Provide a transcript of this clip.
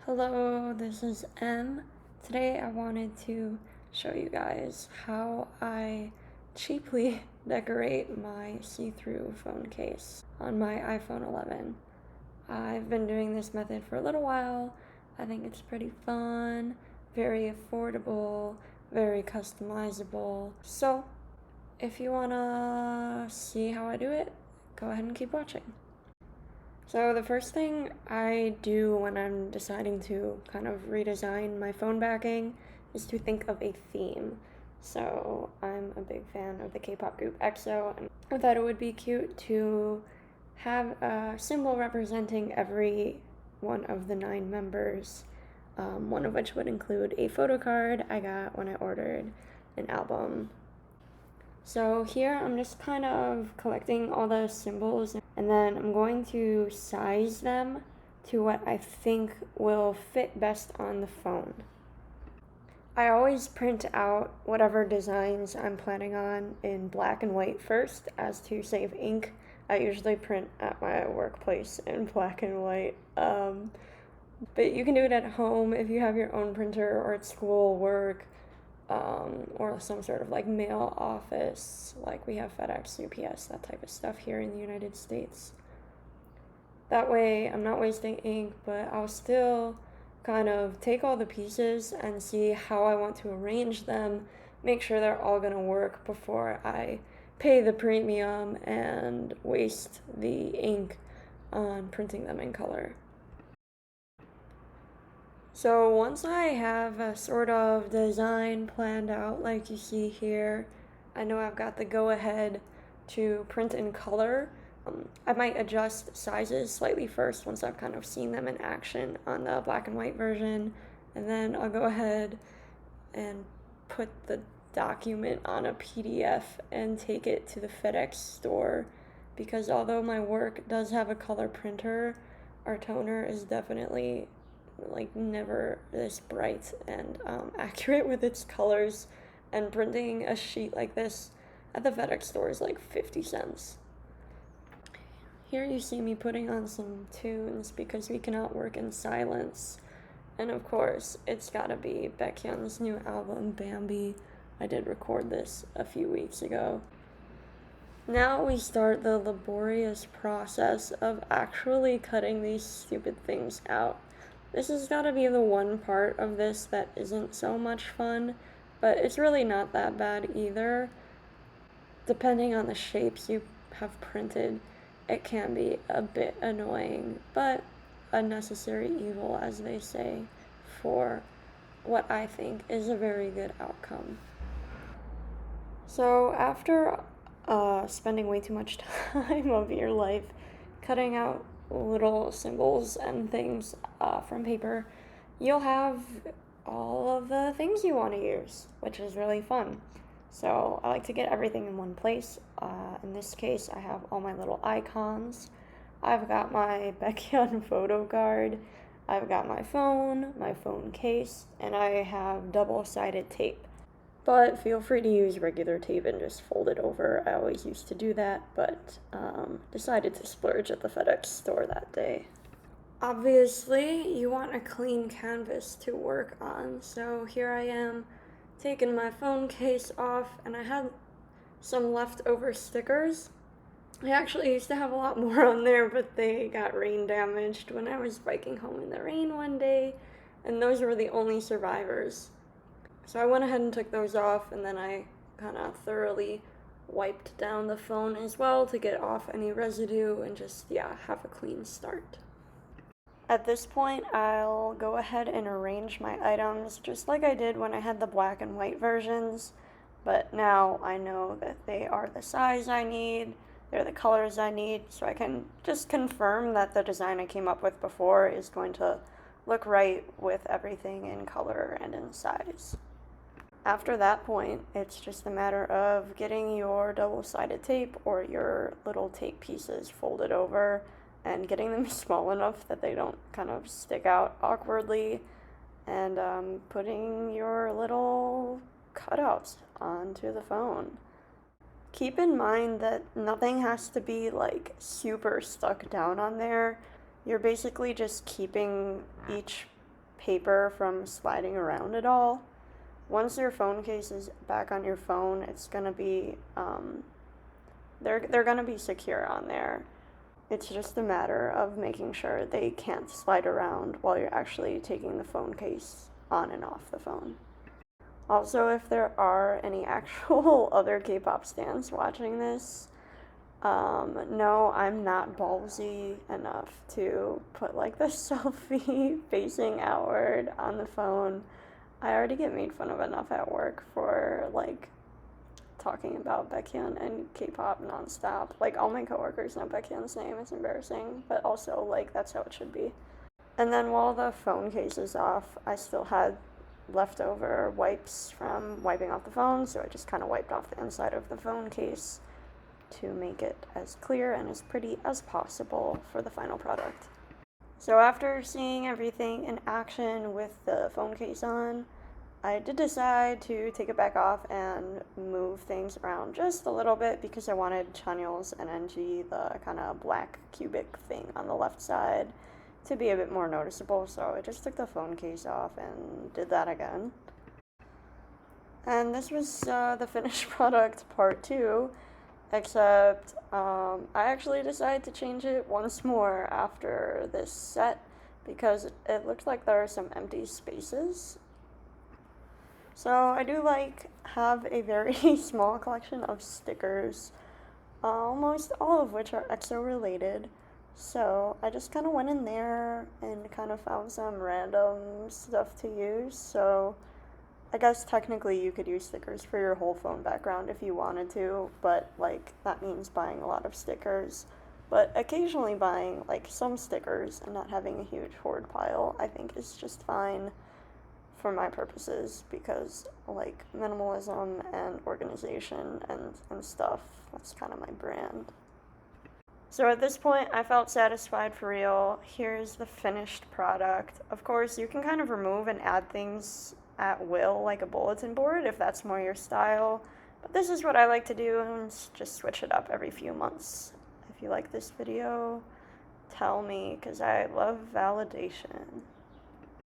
Hello, this is M. Today I wanted to show you guys how I cheaply decorate my see-through phone case on my iPhone 11. I've been doing this method for a little while. I think it's pretty fun, very affordable, very customizable. So, if you wanna see how I do it, go ahead and keep watching. So the first thing I do when I'm deciding to kind of redesign my phone backing is to think of a theme. So I'm a big fan of the K-pop group EXO, and I thought it would be cute to have a symbol representing every one of the 9 members, one of which would include a photo card I got when I ordered an album. So here I'm just kind of collecting all the symbols and then I'm going to size them to what I think will fit best on the phone. I always print out whatever designs I'm planning on in black and white first, as to save ink. I usually print at my workplace in black and white. But you can do it at home if you have your own printer, or at school, work, or some sort of like mail office, like we have FedEx, UPS, that type of stuff here in the United States. That way I'm not wasting ink, but I'll still kind of take all the pieces and see how I want to arrange them, make sure they're all gonna work before I pay the premium and waste the ink on printing them in color. So once I have a sort of design planned out like you see here, I know I've got the go-ahead to print in color. I might adjust sizes slightly first once I've kind of seen them in action on the black and white version, and then I'll go ahead and put the document on a PDF and take it to the FedEx store, because although my work does have a color printer, our toner is definitely like never this bright and accurate with its colors, and printing a sheet like this at the FedEx store is like 50 cents. Here you see me putting on some tunes because we cannot work in silence. And of course, it's gotta be Baekhyun's new album, Bambi. I did record this a few weeks ago. Now we start the laborious process of actually cutting these stupid things out. This has gotta be the one part of this that isn't so much fun, but it's really not that bad either. Depending on the shapes you have printed, it can be a bit annoying, but a necessary evil, as they say, for what I think is a very good outcome. So after spending way too much time of your life cutting out little symbols and things from paper, you'll have all of the things you want to use, which is really fun. So I like to get everything in one place. In this case, I have all my little icons. I've got my Baekhyun photo card, I've got my phone case, and I have double-sided tape. But feel free to use regular tape and just fold it over. I always used to do that, but decided to splurge at the FedEx store that day. Obviously, you want a clean canvas to work on, so here I am taking my phone case off, and I had some leftover stickers. I actually used to have a lot more on there, but they got rain damaged when I was biking home in the rain one day, and those were the only survivors. So I went ahead and took those off, and then I kind of thoroughly wiped down the phone as well to get off any residue and just, have a clean start. At this point, I'll go ahead and arrange my items just like I did when I had the black and white versions, but now I know that they are the size I need, they're the colors I need, so I can just confirm that the design I came up with before is going to look right with everything in color and in size. After that point, it's just a matter of getting your double-sided tape or your little tape pieces folded over and getting them small enough that they don't kind of stick out awkwardly, and putting your little cutouts onto the phone. Keep in mind that nothing has to be like super stuck down on there. You're basically just keeping each paper from sliding around at all. Once your phone case is back on your phone, it's gonna be they're gonna be secure on there. It's just a matter of making sure they can't slide around while you're actually taking the phone case on and off the phone. Also, if there are any actual other K-pop stans watching this, no, I'm not ballsy enough to put like the selfie facing outward on the phone. I already get made fun of enough at work for like talking about Baekhyun and K-pop nonstop. Like all my coworkers know Baekhyun's name. It's embarrassing, but also like that's how it should be. And then while the phone case is off, I still had leftover wipes from wiping off the phone, so I just kind of wiped off the inside of the phone case to make it as clear and as pretty as possible for the final product. So after seeing everything in action with the phone case on, I did decide to take it back off and move things around just a little bit because I wanted Chanyeol's and NG, the kind of black cubic thing on the left side, to be a bit more noticeable. So I just took the phone case off and did that again. And this was the finished product part 2, except I actually decided to change it once more after this set because it looked like there are some empty spaces. So I do have a very small collection of stickers, almost all of which are EXO related. So I just kind of went in there and kind of found some random stuff to use. So I guess technically you could use stickers for your whole phone background if you wanted to, but that means buying a lot of stickers. But occasionally buying some stickers and not having a huge hoard pile I think is just fine for my purposes because minimalism and organization and stuff, that's kind of my brand. So at this point I felt satisfied for real. Here's the finished product. Of course you can kind of remove and add things at will like a bulletin board if that's more your style, but this is what I like to do and just switch it up every few months. If you like this video, tell me because I love validation.